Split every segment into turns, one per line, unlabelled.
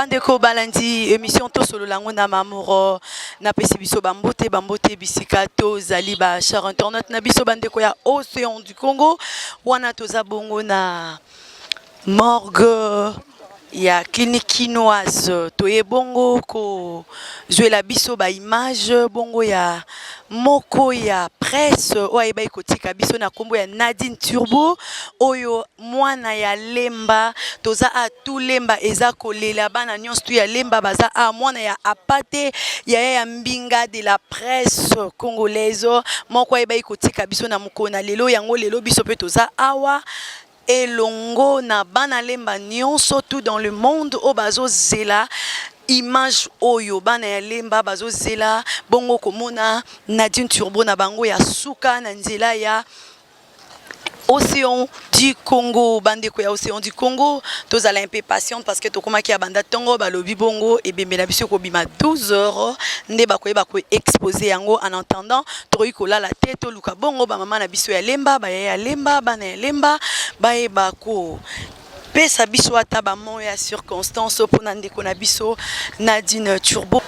Bandeko balandi émission to solo lango na mamuro na pesi biso bambote bisika to zali ba char internet na biso bandeko ya Océan du Congo wana toza bongo na morgue ya clinique chinoise toye bongo ko la biso ba image bongo ya moko ya presse oyo ba ikotika biso na kombo ya Nadine Turbo oyo mwana ya lemba toza a tout lemba eza kolela bana nyonso tu ya lemba baza a mwana ya apate ya mbinga de la presse congolaise moko ya ba ikotika biso na mukona lelo yango lelo biso pe toza awa elongo na bana lemba nyonso tout dans le monde au bazo zela image oyo bana ya lemba bazo zela bongo komona Nadine Turbo na bango ya suka na nzela ya Océan du Congo bandeko ya Océan du Congo tozala un peu patiente parce que tokomaki ya banda tongo balobi bongo e bemela biso ko bima 12h nde bakoyeba ko exposer yango en attendant toyi kolala te to luka bongo ba mama na biso ya lemba ba ya lemba bana ya lemba ba ko pesa biso ata ba moya circonstance pona ndeko na biso Nadine Turbo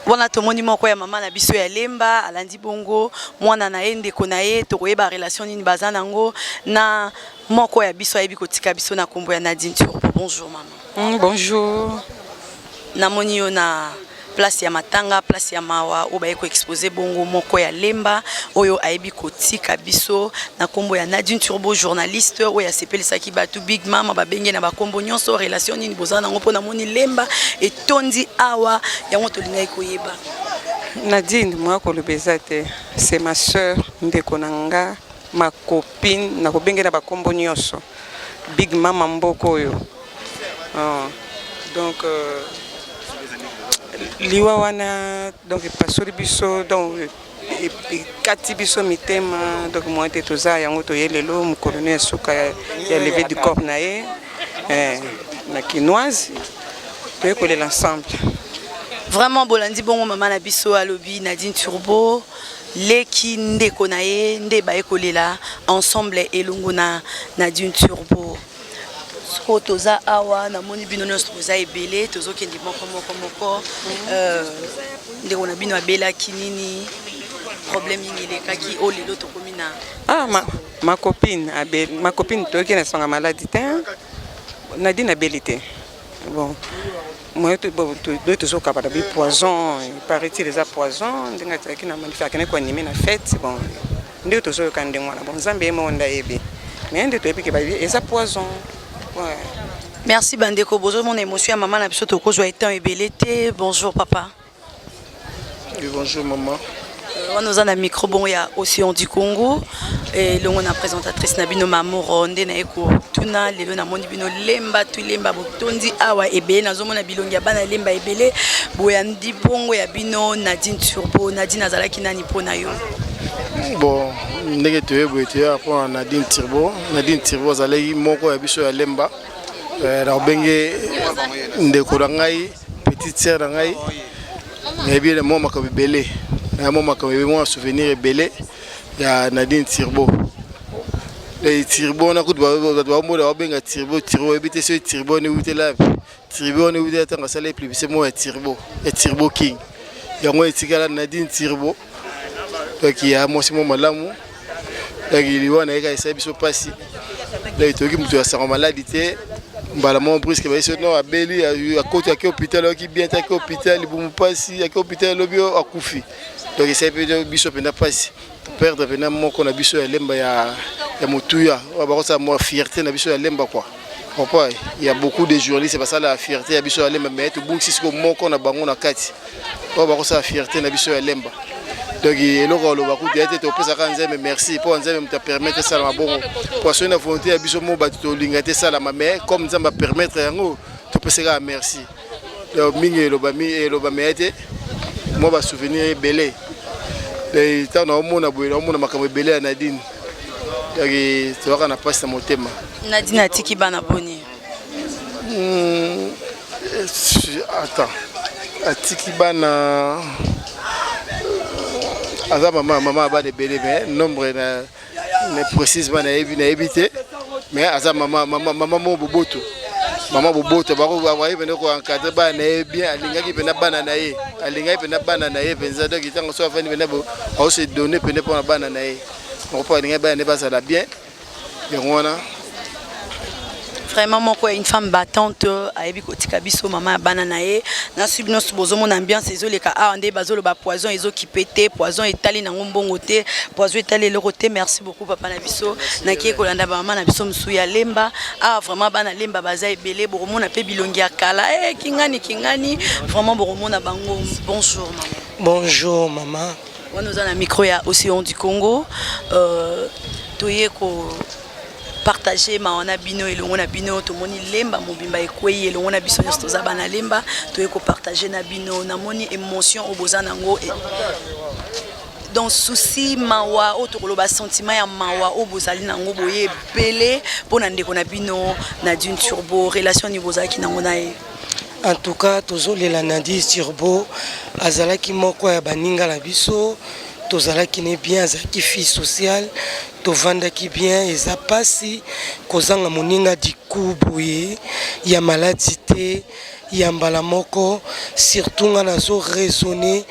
wana tomoni moko ya mama na biso ya lemba alandi bongo mwana na ye ndeko na ye tokoyeba relation nini baza nango na moko ya biso ayebi kotika biso na kombo ya Nadine Turbo. Bonjour maman.
Bonjour.
Namoni yo na place ya matanga place ya mawa obaye ko exposer bongo moko ya lemba oyo ayebi kotika biso na kombo ya Nadine Turbo journaliste oyo asepelisa batu big mama babenge na bakombo nyonso relation nini bozana nango pona moni lemba etondi awa yango tolingai koyeba.
Nadine moi kolobeza te c'est ma sœur ndeko nanga ma copine na kobenge na bakombo nyonso big mama mboko oyo donc liwa wana donc pasori biso donc kati biso mitema donc moi te toza yango to yelelo mu colonel suka ya levé du corps na ye na kinoise to coller l'ensemble
vraiment bolandi bongo mama na biso alobi Nadine Turbo leki ndeko na ye nde ba ekolela ensemble elongo na Nadine Turbo ko toza awa na moni bino nyonso toza ebele tozokende moko ndeko na bino abela kinini problème nini lekaki o lelo tokomi na
ma copine toki na sanga maladie te Nadine abelité bon moi doit toujours capable de poison paraît-il les poison ndinga taki na manifeste kana ko animer na fête bon ndio toujours kande mwana bon Nzambe mo nda yebi mais ndio toyebi ke ba eza poison. Ouais.
Merci bandeko bozo mon émotion maman na biso toko joie temps ebelete. Bonjour papa.
Oui, bonjour maman.
On nous a un micro bon ya Océan du Congo et là on a présentatrice na bino mamuro nde na eko tuna lelo na moni bino lemba tu lemba botondi awa ebe na zomo na bilongi ya bana lemba ebele boyandi bongo ya bino Nadine Turbo Nadine azalaki nani pona yo.
Bon ndenge toyebo ete pour Nadine Turbo azalaki moko ya biso ya lemba na benge ndeko na ngai petite sœur na ngai na bien mo makabo belé na mo makabo mo souvenir belé ya Nadine Turbo les Turbo na kutu ba mo da benga Turbo ebite so Turbo ne wutela Turbo ne wutela tanga sala plus c'est mo ya Turbo King yango etikala Nadine Turbo donc il y a moi c'est mon malamu donc il y a na eka esa biso pasi là toki mutu ya sa maladie te mbala mo presque ba iso no abeli a côté à hôpital qui bien ta hôpital bu pasi à hôpital lobio akufi donc esa biso pena pasi perdre pena mo ko na biso ya lemba ya mutuya ba ko sa mo fierté na biso ya lemba quoi. Papa, il y a beaucoup de journalistes, c'est pas ça la fierté ya biso ya lemba mais tout bon si ko mo ko na bango na kati ba ko sa fierté na biso ya lemba. Donc il aura le bakou d'être au plus à Nzembe merci pour Nzembe me permettre ça la bon pour son volonté à biso mo bato lingate ça la mais comme Nzembe permettre yango to pesera merci donc mingi lo ba meete mo ba souvenir belé les temps na mona boye na mona makambo belé na Nadine donc to wana passe na motema
Nadine atiki bana boni
attends atiki bana Aza maman ba de belé mais nombre ne précisément na évité mais aza maman mo boboto Maman boboto bakoye pene ko encadrer bana na ye bien alingaki pene bana na ye alingaki pene bana na ye penza donc itango so afani pene bo au se donner pene pour bana na ye on peut alingaki bana ne pas ça la bien yongona
vraiment moko une femme battante ayebi kotika biso mama bana na ye na subino bozo mon ambiance ezoleka a ande bazolo ba poison ezokipete poison etali na ngombongo te poison etali le côté merci beaucoup papa na biso na ki kolanda mama na biso msu ya lemba ah vraiment bana lemba baza ebele boromona pe bilongi ya kala kingani vraiment boromona bango bonjour maman.
Bonjour maman.
On nous a un micro ya Océan du Congo toye ko partager maona bino elongo na bino to moni lemba mobimba ekwei elongo na biso nyos toza bana lemba to eko partager na bino na moni émotion oboza nango dans souci mawa o to koloba sentiment ya mawa obozali nango boye belé pona ndeko na bino na d'une turbo relation ni bozaki nango na e.
En tout cas tozolela na Nadine Turbo azalaki moko ya baninga la biso tozalaki ne bien azalaki fille sociale tovandaki bien eza pasi kozanga moninga diku boye ya maladie te ya mbala moko surtout nga nazo raisonner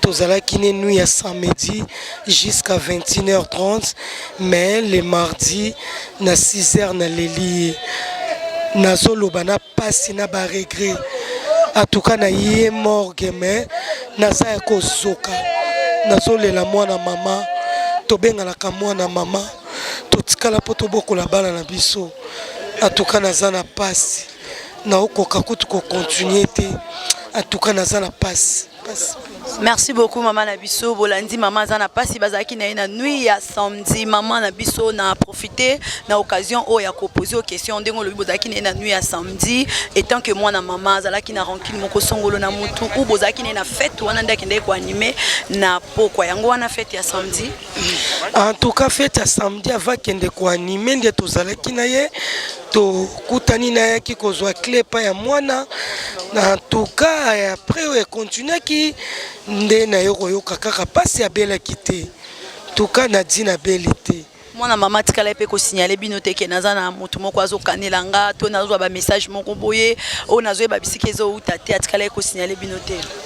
tozalaki ne nuit ya samedi jusqu'à 21h30 mais le mardi na 6h na leli nazo loba na pasi na ba regret en tout cas na ye morgue mais naza ya kozoka nazolela mwana mama tobengalaka mwana mama totikala po tobokola bala na biso atuka naza na pasi naokoka kutu kokontinue te atuka naza na pasi.
Merci beaucoup maman na biso bolandi maman zana pasi bazaki na nuit ya samedi maman na biso na profiter na occasion o ya poser aux questions ndengo lobi bozaki na nuit ya samedi étant que moi na maman zalaki na rancune moko songolo na mutu ou bozaki na fête wana ndaki ndeko ko animer na pokwa yango wana fête ya samedi.
En tout cas fête ya samedi avant kende ko animer nde tozalaki na ye to kutani na yaki kozwa clé pa ya mwana na en tout cas après on continue ki nde na yoko yoka kaka pasi ya bela kité tout cas Nadine belité
mwana mama tikala pe ko signaler bino te ke naza na mutu moko azo kanela nga to nazo ba message moko boye o nazo ba bisike zo utate atikala ko signaler bino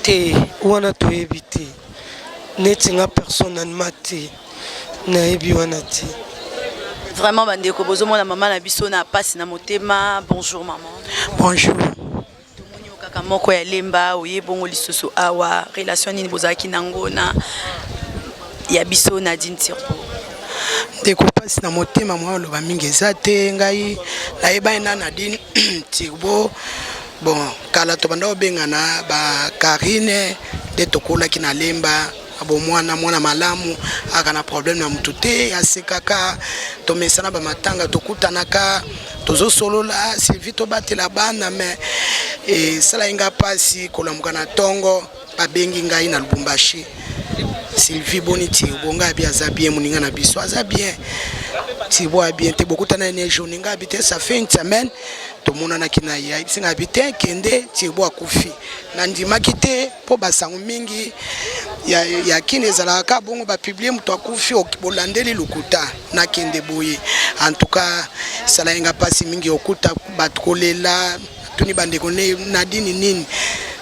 te
wana to ebité neti nga personne animate na ebi wana te.
Vraiment bandeko bozomona maman na biso na pasi na motema. Bonjour maman.
Bonjour.
Tomoni okaka moko ya lemba oye bongo lisusu awa relation ni bozaki nango na ya biso Nadine Turbo.
Ndeko pasi na motema mwa loba mingi ezate ngai na yeba na Nadine Turbo. Bon kala to banda obengana ba Karine de tokola kina lemba abo mwana malamu akana problème na mutu te asekaka tomesana ba matanga tokutanaka tozo solola Sylvie to batela bana mais sala inga pasi kolamuka na tongo babengi ngai na Lubumbashi Sylvie boni Turbo nga bi azabie muninga na biso azabie Turbo bien te bokutana ne journée nga habité ça fait une semaine to monana kina ya singa habité kende Turbo akufi na ndima kite po basango mingi ya kinezala ka bongo ba publier muto akufi okibolandeli lukuta na kende boye en tout cas sala inga pasi mingi okuta batkolela tuni bandeko ne Nadine nini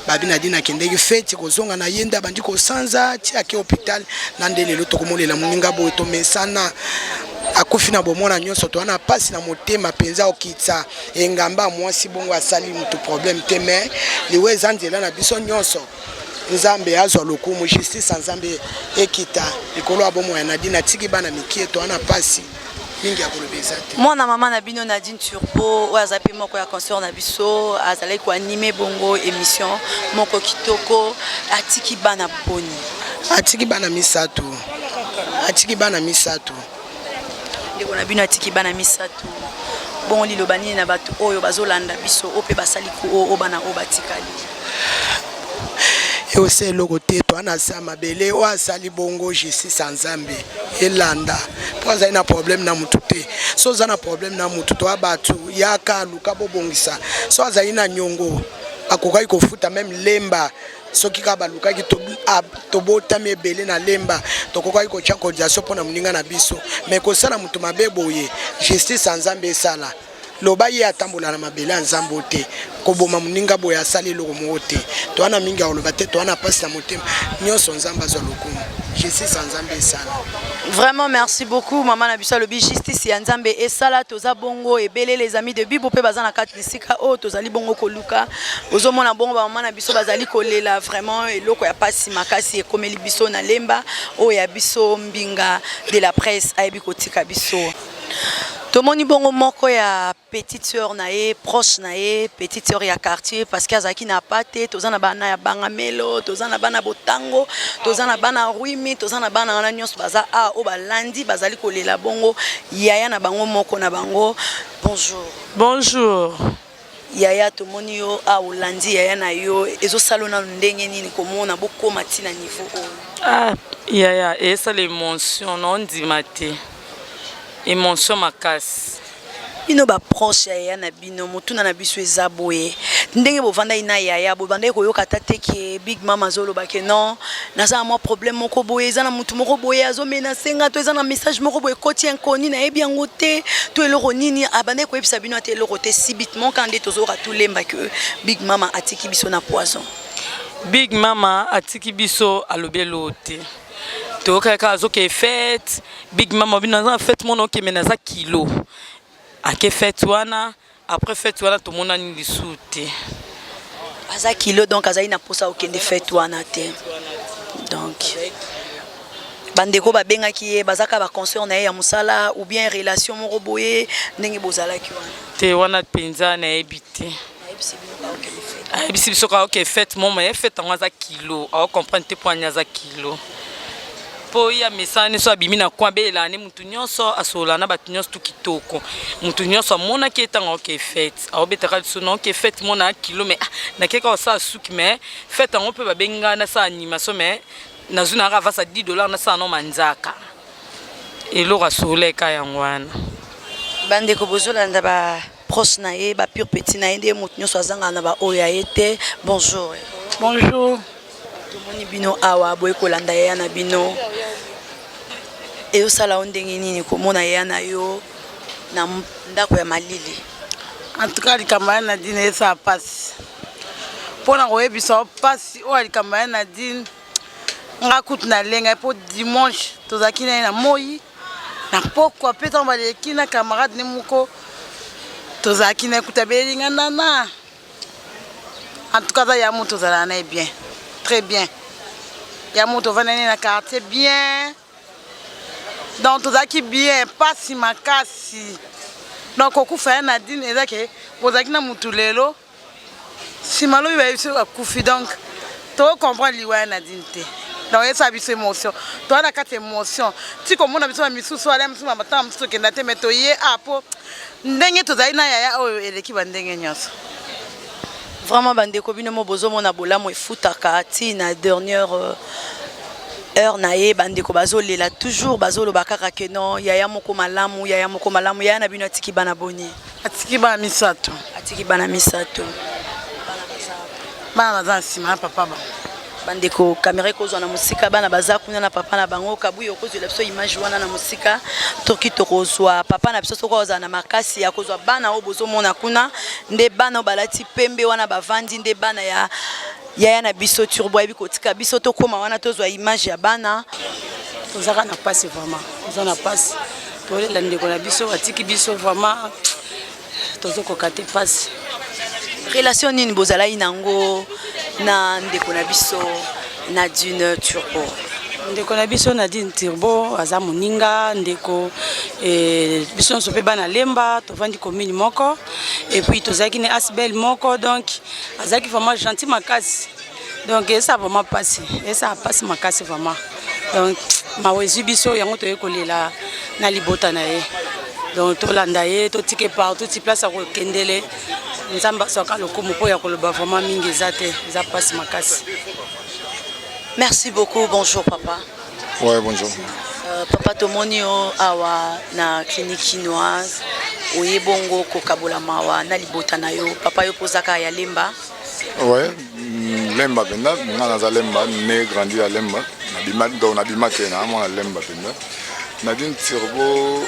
babi Nadine akendeki feti kozonga na yenda bandi ko sanza ti ake hôpital na ndelelo tokomolela muninga boye to mesana akufi na bomona nyonso to wana pasi na motema penza okitsa engamba mwasi bongo asali mutu problème te mais liwe zanzela na biso nyonso Nzambe azwa lokumu justice Nzambe ekita likolo abomo ya Nadine atiki bana mikie to wana pasi mingi akolobeza te.
Mwana mama na bino Nadine Turbo azape moko ya concert na biso azalaki ko animer bongo émission moko kitoko atiki bana boni
atiki bana misatu
ndeko na bino atiki bana misatu bon lilobani na bato oyo bazolanda biso ope basali ku o bana o batikali
et aussi logoté to ana sa mabele o asali bongo justice Nzambe elanda poza ina problème na mutu te so za na problème na mutu to abatu yaka luka bobongisa so za ina nyongo akokai kofuta même lemba soki ka baluka ki to bota mebele na lemba to kokai ko chako dia so pona muninga na biso mais ko sala mutu mabeboye justice Nzambe sala loba ye atambola na mabele ya nzambe te koboma moninga boye asali eloko moko te towana mingi akoloba te towana mpasi na motema nyonso nzambe azwa lokumu justice ya nzambe esala.
Vraiment merci beaucoup maman na biso alobi justice ya nzambe esala toza bongo ebele les amis de Bibo pe baza na kati lisika o tozali bongo koluka ozomona bongo ba maman na biso bazali kolela vraiment eloko ya pasi makasi ekomeli biso na lemba o ya biso mbinga de la presse ayebi kotika biso. Tomoni bongo moko ya petite sœur na ye proche na ye petite sœur ya quartier parce que azaki na pate tozana bana ya bangamelo tozana bana botango tozana bana ruimi tozana bana wana nyonso baza a o balandi bazali kolela bongo yaya na bango moko na bango. Bonjour.
Bonjour.
Yaya tomoni yo a olandi yaya na yo ezosalona ndenge nini komona bokoma tina niveau o.
Ah yaya esa l'émotion non dimate. Émotion makasi.
Bino ba proche ya na bino mutuna na biso ezaboye ndenge bovanda ina yaya bovanda koyoka tate ke big mama zolo ba ke non naza mo problème moko boye eza na mutu moko boye azomena senga to eza na message moko boye koti inconnue na yebi yango te to eloko nini abande ko yebisa bino ate eloko te subitement quand nde tozoka tout lemba que big mama atiki biso na poison.
Big mama atiki biso alobelo te. Toka kazo ke fête big mama bino na fête mon ok menaza kilo. Ake fête wana après fête wana to mona ni lisute.
Aza kilo donc aza ina posa okende fête wana te. Donc bandeko babenga ki bazaka ba concert na ya musala ou bien relation moko boye ndenge bozala ki wana.
Te wana penza na ebité. Ayebisi biso ka ok fête moma e fête ngaza kilo. A comprendre te point ngaza kilo. Po ya mesane so abimi na kwa bela ne mutu nyonso asola na batu nyonso tu kitoko mutu nyonso mona ki etanga ok fête a obetaka so non ok fête mona kilo mais na keka sa suki mais fête on peut ba benga na sa animation mais na zuna rava sa $10 na sa no manzaka elo rasole ka yangwana
bande ko bozola nda ba proche na ye ba pure petit na ende mutu nyonso azanga na ba oya ete. Bonjour.
Bonjour.
Tomoni bino awa boye kolanda ya na bino e osala ndenge nini komona ya na yo na ndako ya malili.
En tout cas likamaya na dine ça passe pona koyebisa passe o likamaya na dine nga kutu na lenga po dimanche tozaki na moi na pokwa peta baleki na camarade ne muko tozaki na kutabelinga nana. En tout cas ça ya moto zala na bien. Très bien. Il y a mon tovan dans quartier bien. Donc tout ça qui bien, pas si ma casse. Donc au coup fait Nadine et que vous avez na mutulelo. Si malo il va sur kufi donc tu comprends liwa Nadine te. Donc ça a une émotion. Toi la quatre émotions. Tu comme on a besoin de misu so ala misu mama tam so kenda te metoye apo. Ndenge to za ina ya o eleki bandenge nyonso.
Vraiment bandeko bino mo bozo mona bolamo efutaka ti na dernière heure na ye bandeko bazolela toujours bazolo bakaka ke non yaya moko malamu yaya na bino atiki bana boni
atiki bana misato bana baza nsima papa ba
bandeko caméra kozwa na musika bana baza kuna na papa na bango kabuyo kozwa biso image wana na musika toki tokozwa papa na biso sokoza na makasi ya kozwa bana o bozo mona kuna nde bana balati pembe wana bavandi nde bana ya na biso turbo ebi kotika biso to koma wana tozwa image ya bana
tozaka na passe vraiment toza na passe tolela ndeko na biso atiki biso vraiment tozoko kate passe.
Relation nini bozala inango na ndeko na biso Nadine Turbo?
Ndeko na biso Nadine Turbo aza moninga ndeko biso nso pe bana lemba tovandi commune moko et puis tozaki ne asbel moko donc azaki vraiment gentil makasi donc ça vraiment passé et ça passe makasi vraiment donc mawezi biso yango toye kolela na libota na ye donc tolanda ye totike partout ti place à kendele nzamba soka lokumu po ya koloba vraiment mingi ezate eza passe makasi.
Merci beaucoup. Bonjour papa.
Ouais, bonjour.
Papa Tomonio awa na clinique chinoise oyebongo kokabola mawa na libota na yo papa yo pozaka ya lemba.
Ouais, lemba penda ngana za lemba né grandi à lemba na bima kena moi lemba penda. Nadine Turbo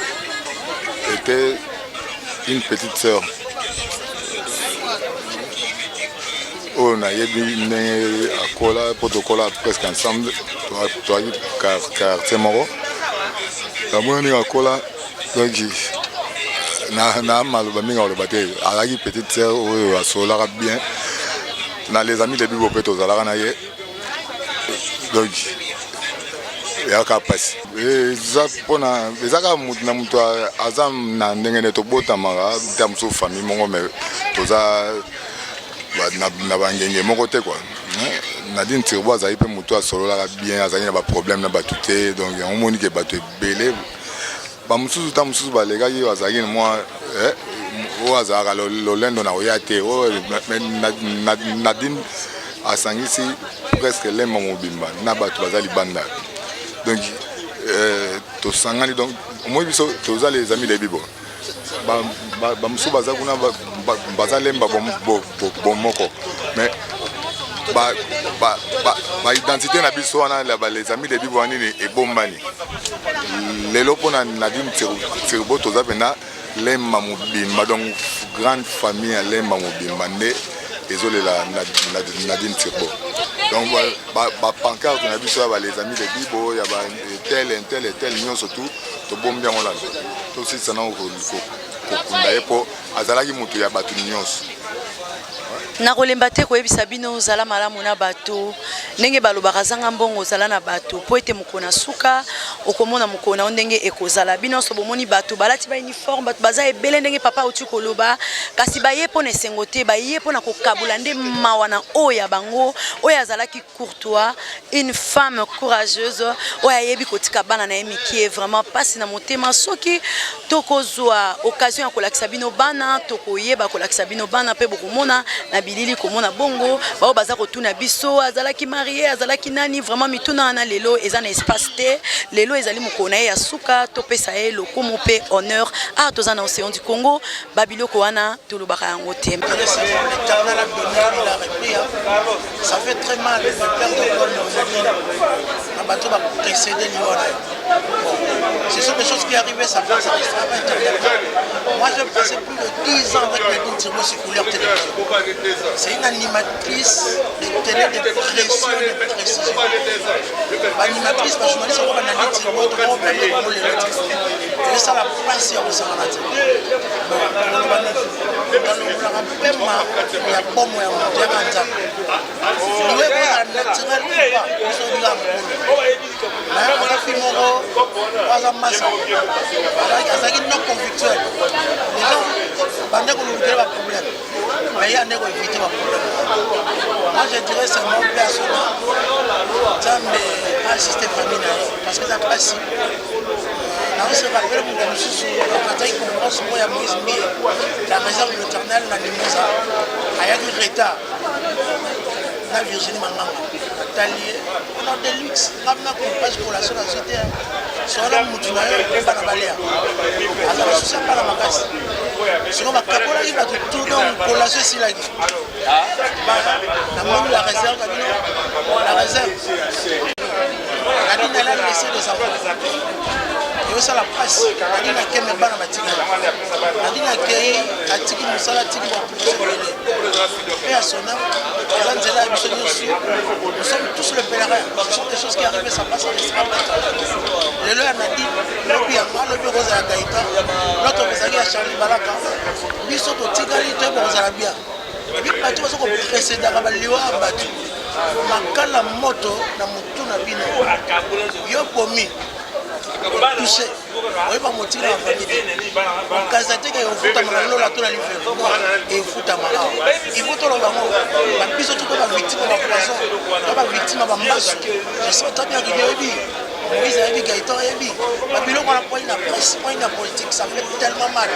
était une petite sœur. On a eu à Kola, protocole presque ensemble, toi, quartier Moro. La moyenne à Kola, donc na mal baminga le bateau. À la petite sœur, à Solara bien. Na les amis de Bibo Peto, Zalara naye. Donc, il y a qu'à passer. Et ça, pour na mutu azam na ndenge to bota mara, tamso famille mongo mais toza na bangenge mon côté quoi. Nadine Tirbo azali pe mutu asolola bien, azali na ba problème na batute, donc on moni ke bato belé. Ba mususu ta mususu ba lega yi azali moi o azara lo lendo na oyate o Nadine asangisi presque lemba mobimba na bato bazali banda. Donc to sangani donc moi biso toza les amis de Bibo. Ba musu baza kuna baza lemba bomoko mais ba identité na biso wana les amis de Bibo ani e bombani lelo pona Nadine Tirbo toza pena lemba mobimba donc grande famille lemba mobimba ne ezolela Nadine Tirbo. Donc ba pancarte na biso ba les amis de Bibo ya ba tel union surtout to bombi en Hollande to si ça na ko kunda epo azalaki mutu ya batu nyonso
na kolemba te koyebisa bino ozala malamu na bato ndenge balobaka zanga mbongo ozala na bato po ete mokona suka okomona mokona ndenge ekozala bino so bomoni bato balati ba uniforme bato baza ebele ndenge papa uti koloba kasi baye po na esengo te baye po na kokabula nde mawana oya bango oya azalaki courtois une femme courageuse oya yebi kotika bana na emikie vraiment pasi na motema soki tokozwa occasion ya kolakisa bino bana tokoyeba kolakisa bino bana pe bokomona na bilili komona bongo bao baza kotuna biso azalaki marié azalaki nani vraiment mituna na lelo eza na espace te lelo ezali mokona ya suka topesa ye lokomo pe honneur a toza na océan du Congo babiloko wana tolobaka yango te.
Ça fait très mal de perdre comme bateau va précéder ce sont des choses qui arrivaient, ça restera pas interdit. Moi j'ai passé plus de 10 ans avec Nadine Tirbo sur couleur télévision. C'est une animatrice de télé de pression, de précision. Animatrice, parce que je me dis que Nadine Tirbo, tout le monde peut le et ça la passion au Samarate. Il y a bon moyen de dire moi je dirais c'est mon personnel assister famille parce que ça passe on se rappelle que nous sommes la réserve de l'éternel la Limosa avec le retard la Virginie Manganga Talier on a des luxe on a pas pour la société sur la mouture pas la balère alors la société pas la magasse sinon ma capola il va tout dans pour la société là la réserve la réserve elle a laissé des enfants et ça la presse elle a qu'elle me bat la matinée elle a créé à tiki musala tiki et à son âme nous sommes tous le pèlerin ce sont des choses qui arrivent ça passe le leur a dit le biama le bureau à Gaïta l'autre vous à Charlie Balaka biso to tikali to pour za bien et puis pas tout ce qu'on précède à baliwa batu makala moto na mutu na bino yo pomi touché oui pas motiver la famille on casate que on fout à malalo la tour à l'hiver et fout à malalo il faut tout le monde la biso tout comme victime de la poison comme victime de bambasso je sens très bien que Debi Moïse a dit Gaëtan a dit la biloko on a pas une presse pas une politique ça fait tellement mal.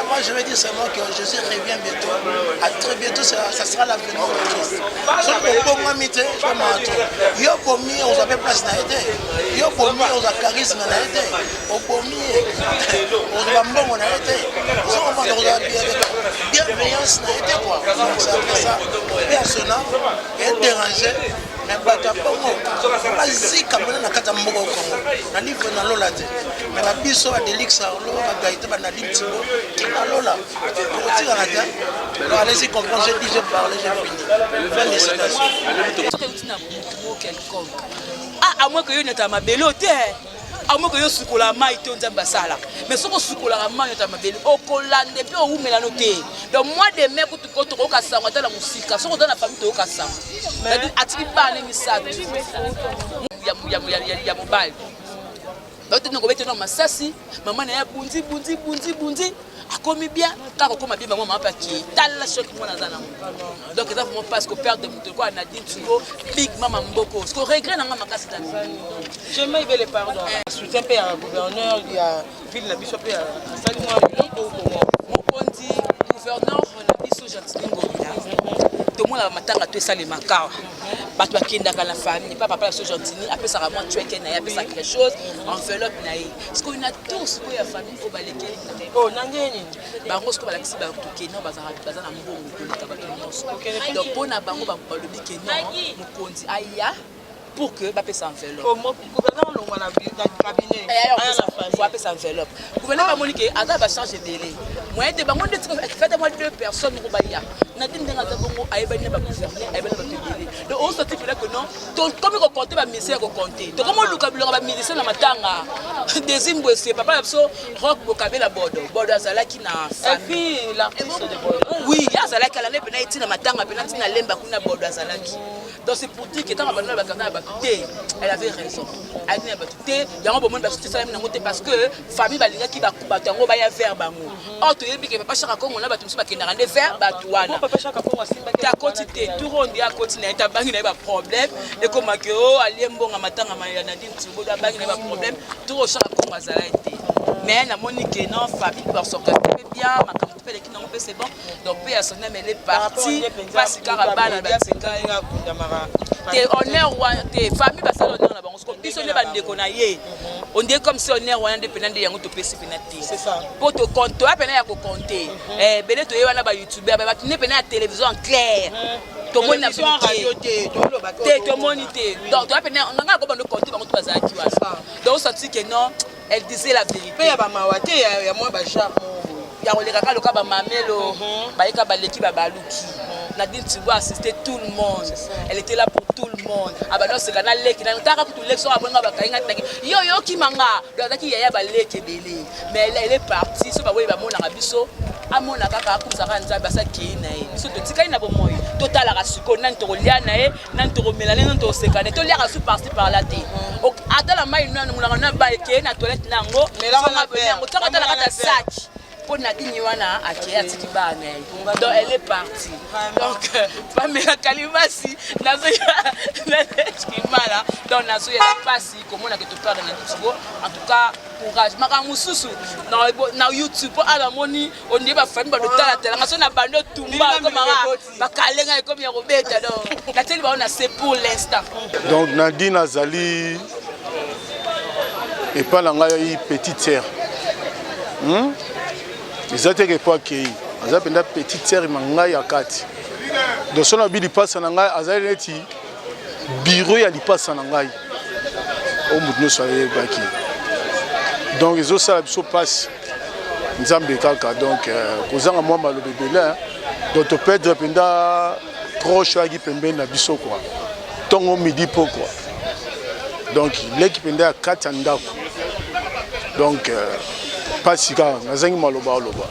Moi je vais dire seulement que Jésus revient bientôt. À très bientôt ça sera l'avenir de Christ. Ce pour moi mité, je vais m'entendre. Yo pour moi on avait place na été. Yo pour moi on a charisme na été. Au pour moi on a bon on a été. On va on a bienveillance na été quoi. Donc c'est après ça personne est dérangé. Mais bato bongo bazika mona na kata mboko kongo na livre na lola te mais la biso ba delix lo ba gaite ba na limtibo Alors là, alors allez-y, comprendre, j'ai dit, j'ai parlé, j'ai fini. Fin des citations.
À moins que tu aies ma belle à moins que tu aies la main et tu basala. Mais si tu as la main et tu as ma belle, au collant de peu ou mélanoté. Donc moi des mecs que tu comptes au cassan, on a la musique, si on donne la famille au cassan. Mais tu pas les messages. Il y a mobile. Donc tu n'as pas massassi, maman est bundi. A commis bien, car on a bien maman pas qui tal la choc moi dans un donc ça vraiment parce que père de mutu quoi Nadine Tsugo big maman mboko ce qu'on regrette dans ma casse là
je m'aille les pardon soutien père gouverneur il y a ville la biso père salut-moi
mon ponti gouverneur na biso Jantingo tout le monde a matanga tout ça les makao bato bakendaka la famille papa la so gentini apesaka mwa tueke na ye apesaka quelque chose enveloppe na ye parce qu'on a tous ko ya famille ko baleke
oh nangeni
bango siko balakisi batuke non baza na mbongo koleka bato nyonso donc mpona bango balobi ke non mokonzi aya pour que bapesa enveloppe
gouverneur longwa na cabinet
faut apesa enveloppe gouverneur bamoni ke aza bachange ebele moyen te bango ndeti fete moi 2 personnes ko baya Nadine ndenga za bongo ayebani ba gouverneur ayebani ba pebele donc on sorti que non comme ko compter ba misère ko compter to comme luka bilonga ba ministère na matanga dezimbo c'est papa so rock bokabela bodo azalaki na
famille l'artiste de bodo
oui azalaki ala ne pena itina matanga pena tina lemba kuna bodo azalaki donc c'est pour dire que tant ba ba kana ba té elle avait raison elle n'a pas tout yango bo monde ba soutien ça même parce que famille balinga ki ba kubatango ba ya faire bango oh to yebi ke papa chaka kongo na ba tumsi ba kendanga de faire ba tuana ta quantité tout rond ya continent ta bangi na ba problème et comme que oh ali mbonga matanga ma ya Nadine Tsugo da bangi na ba problème tout au chaka kongo azala été mais na monique non famille pour s'organiser bien ma comme tu fais les qui non c'est bon donc puis à son même elle est partie parce que carabana ba tsinga t'es honneur ou t'es famille ba salon na bango ko biso ne ba ndeko na ye on dit comme si honneur wana dépendant de yango to pesi penati
c'est ça
pour te compter apena ya ko compter bele to ye wana ba youtubeur ba ne pena à télévision en clair to moni na radio te monité donc to apena on nga ko ba no compter bango to bazala ki wana donc ça dit que non elle disait la vérité
pe ya ba mawate ya moi ba charme
ya oleka ka loka ba mamelo ba yeka ba leki ba baluki Nadine Tsugo assistait tout le monde elle était là pour tout le monde abano se kana leki na taka kutu leki so abonga ba kainga taki yo ki manga donc ki ya ba leki belé mais elle est partie so ba we ba mona biso amona kaka akusaka nzambe asaki na ye biso totikali na bomoyi totalaka siko nani tokolia na ye nani tokomelane nani tosekane toliaka su parti par là te atala mai nani mulanga na ba eke na toilette nango yango taka talaka ta sac pour Nadine wana akei atiki bana donc elle est partie donc Pamela Kalimasi nazo ya kimala donc nazo ya pasi komona que tu parles de Nadine Tsugo en tout cas courage makambo susu na YouTube pour ala moni on dit ba famille ba dotala tela ngaso na bando tumba comme ba kalenga comme ya robeta donc la télé ba on a c'est pour l'instant
donc Nadine azali et pas la ngai petite sœur ezate ke po akei aza penda petite sœur mangai ya kati donc sona bi lipasa na ngai azali neti bureau ya lipasa na ngai o mutu nyonso ayebaki donc ezosala biso mpasi nzambe kaka donc kozanga mwa maloba ebele donc topedre mpenza proche ayaki pembeni na biso kua ntongo midi mpo kua donc leki mpenza ya kati ya ndako donc mpasi kaka nazangi maloba oloba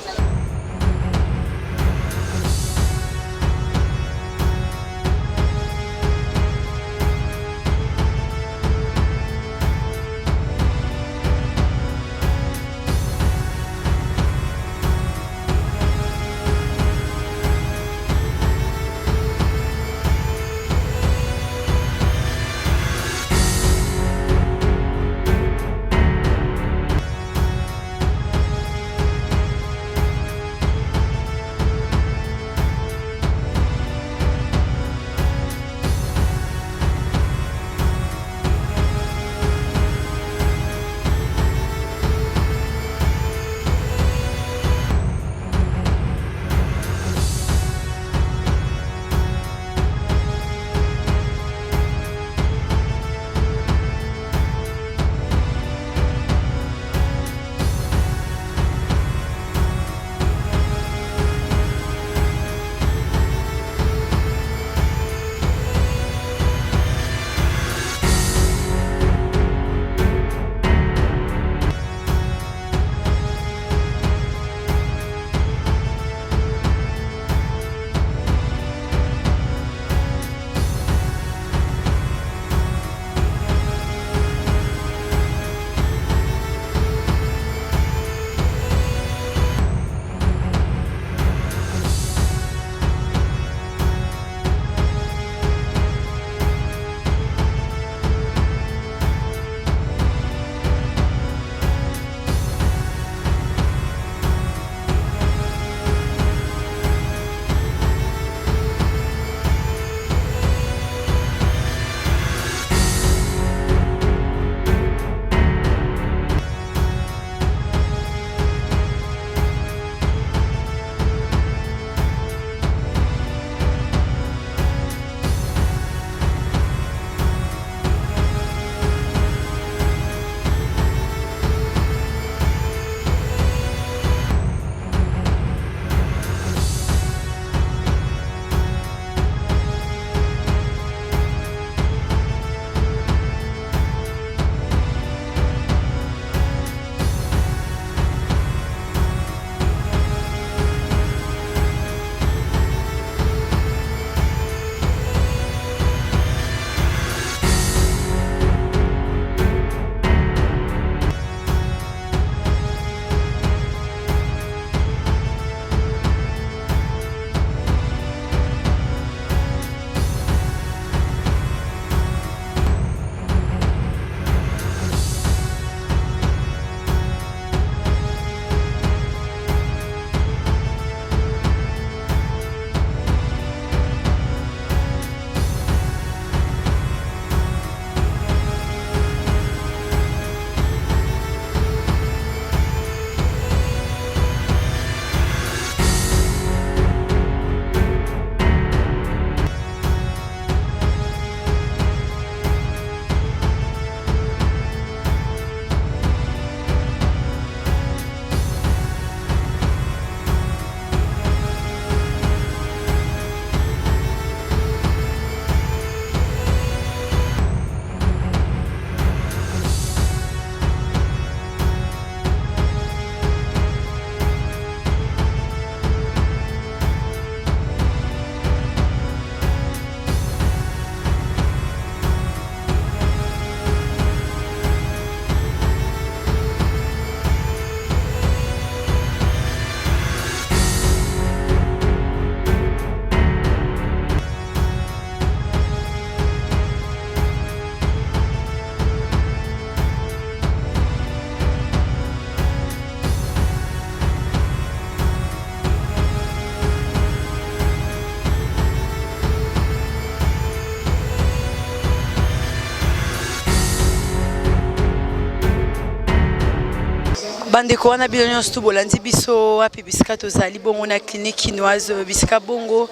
bandeko wana bino nyonso tu bolandi biso api bisika tozali bongo na clinique chinoise bisika bongo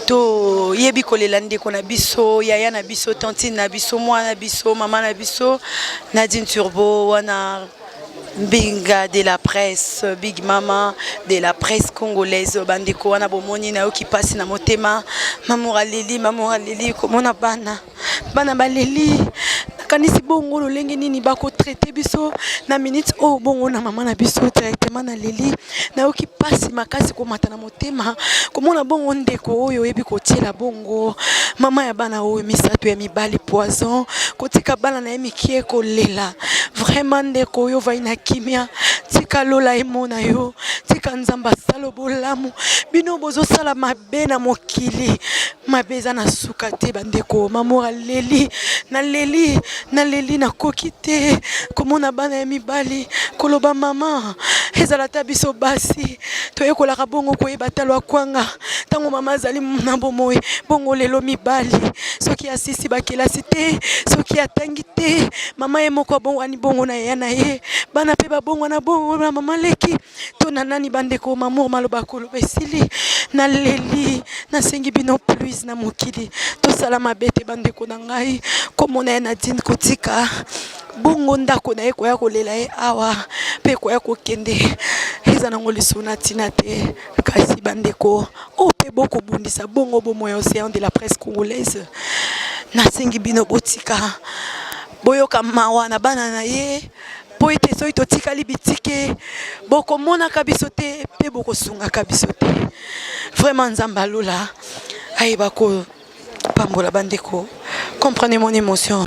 toyebi kolela ndeko na biso yaya na biso tantine na biso mwana na biso mama na biso Nadine Turbo wana Binga de la presse, Big Mama de la presse congolaise, bandeko wana bomoni na yo ki pasi na motema, mamora leli komona bana baleli kanisi bongo lolenge nini bako traiter biso na minute oh bongo na mama na biso directement na leli na yo ki pasi makasi komata na motema komona bongo ndeko oyo yebi kotiela bongo mama ya bana oyo misato ya mibali poison kotika bana na mikie kolela vraiment ndeko oyo vaina kimia tika lola emona yo tika nzamba salo bolamu bino bozo sala mabe na mokili mabeza na sukate bandeko mamora leli na kokite komona bana ya mibali koloba mama ezala ta biso basi toyekola bongo koyeba talo akwanga tango mama zali na bomoy bongo lelo mibali soki asisi bakelasi te soki atangi te mama ye moko bongo ani bongo na ya na ye bana pe bongo na bongo na mama leki to na nani bandeko mamour maloba koloba esili na leli na sengi bino plus na mokili to sala mabete bandeko na ngai komona Nadine kotika bongo ndako na ye koya kolela ye awa pe koya kokende eza nango lisuna tina te kasi bandeko o pe boko bundisa bongo bomoya océan de la presse congolaise nasengi bino botika boyoka mawa na bana na ye po ete soki totikali bitike bokomonaka biso te pe bokosungaka biso te vraiment nzambe alola ayeba ko pambola bandeko comprenez mon émotion.